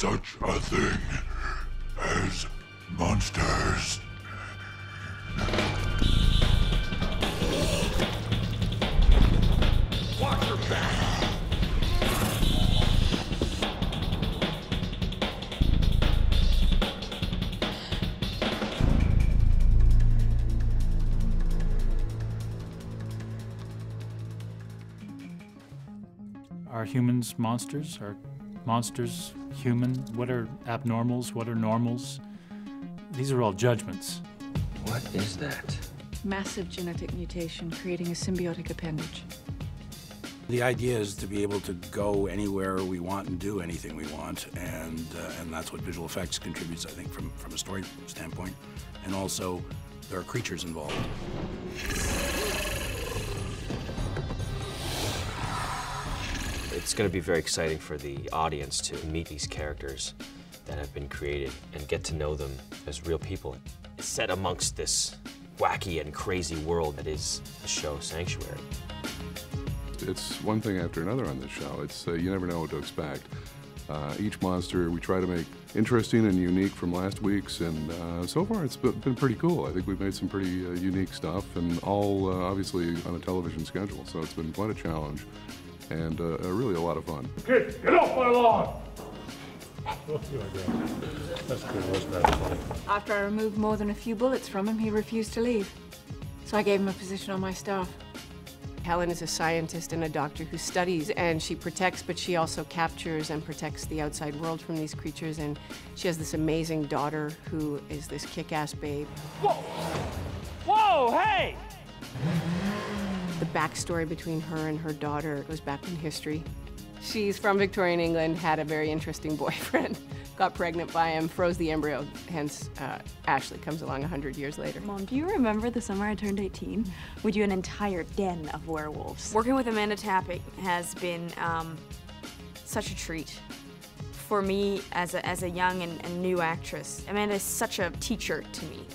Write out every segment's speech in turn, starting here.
such a thing as monsters. Watch your back! Are humans monsters? Are monsters human? What are abnormals? What are normals? These are all judgments. What is that? Massive genetic mutation creating a symbiotic appendage. The idea is to be able to go anywhere we want and do anything we want, and that's what visual effects contributes, I think, from a story standpoint. And also, there are creatures involved. It's going to be very exciting for the audience to meet these characters that have been created and get to know them as real people. Set amongst this wacky and crazy world that is the show Sanctuary. It's one thing after another on this show. It's you never know what to expect. Each monster we try to make interesting and unique from last week's, and so far it's been pretty cool. I think we've made some pretty unique stuff, and all obviously on a television schedule, so it's been quite a challenge. And really a lot of fun. Kids, get off my lawn! That's good. Wasn't that funny? After I removed more than a few bullets from him, he refused to leave. So I gave him a position on my staff. Helen is a scientist and a doctor who studies, and she protects, but she also captures and protects the outside world from these creatures. And she has this amazing daughter who is this kick-ass babe. Whoa! Whoa, hey! The backstory between her and her daughter goes back in history. She's from Victorian England, had a very interesting boyfriend, got pregnant by him, froze the embryo, hence Ashley comes along 100 years later. Mom, do you remember the summer I turned 18? We do an entire den of werewolves. Working with Amanda Tapping has been such a treat. For me, as a young and new actress, Amanda is such a teacher to me.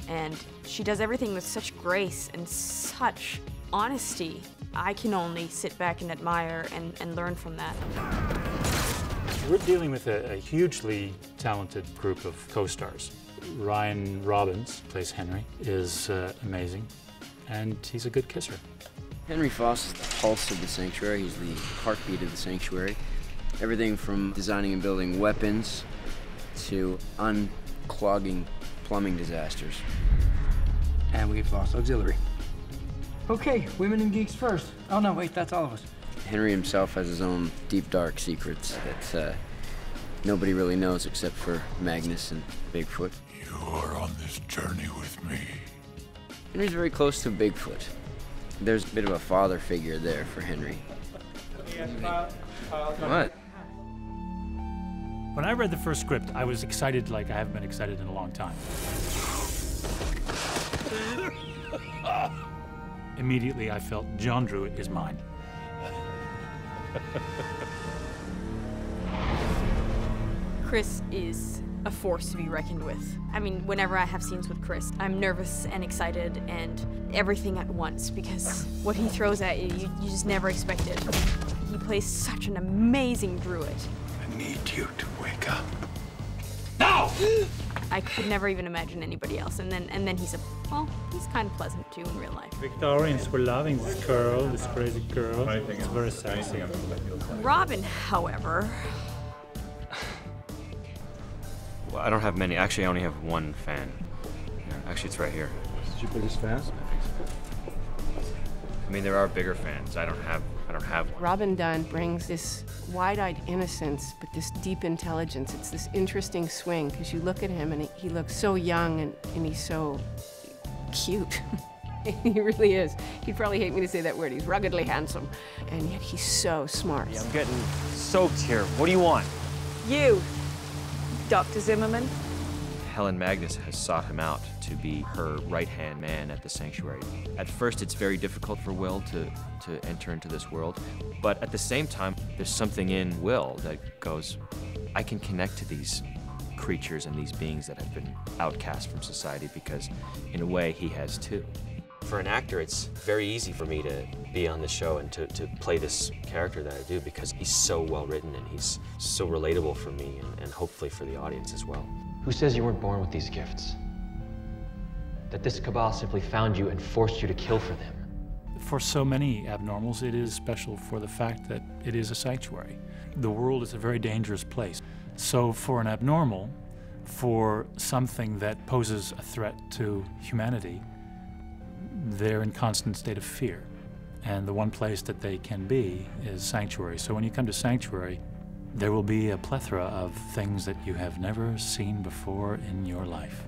And she does everything with such grace and such honesty. I can only sit back and admire and learn from that. We're dealing with a hugely talented group of co-stars. Ryan Robbins, plays Henry, is amazing, and he's a good kisser. Henry Foss is the pulse of the Sanctuary. He's the heartbeat of the Sanctuary. Everything from designing and building weapons to unclogging plumbing disasters. And we've lost auxiliary. Okay, women and geeks first. Oh no, wait, that's all of us. Henry himself has his own deep, dark secrets that nobody really knows except for Magnus and Bigfoot. You are on this journey with me. Henry's very close to Bigfoot. There's a bit of a father figure there for Henry. What? When I read the first script, I was excited like I haven't been excited in a long time. Immediately, I felt John Druitt is mine. Chris is a force to be reckoned with. I mean, whenever I have scenes with Chris, I'm nervous and excited and everything at once because what he throws at you, you just never expect it. He plays such an amazing Druitt. I need you to wake up. No! I could never even imagine anybody else. And then he's he's kind of pleasant too in real life. Victorians were loving this girl, this crazy girl. It's very sexy. Robin, however. Well, I don't have many. Actually, I only have one fan. Yeah, actually, it's right here. Did you put his fans? I mean, there are bigger fans. I don't have one. Robin Dunn brings this wide-eyed innocence, but this deep intelligence. It's this interesting swing, because you look at him and he looks so young and he's so cute. He really is. He'd probably hate me to say that word. He's ruggedly handsome, and yet he's so smart. Yeah, I'm getting soaked here. What do you want? You, Dr. Zimmerman. Helen Magnus has sought him out to be her right-hand man at the Sanctuary. At first, it's very difficult for Will to enter into this world, but at the same time, there's something in Will that goes, I can connect to these creatures and these beings that have been outcast from society because, in a way, he has too. For an actor, it's very easy for me to be on the show and to play this character that I do because he's so well written and he's so relatable for me and hopefully for the audience as well. Who says you weren't born with these gifts? That this cabal simply found you and forced you to kill for them? For so many abnormals, it is special for the fact that it is a sanctuary. The world is a very dangerous place. So for an abnormal, for something that poses a threat to humanity, they're in constant state of fear. And the one place that they can be is Sanctuary. So when you come to Sanctuary, there will be a plethora of things that you have never seen before in your life.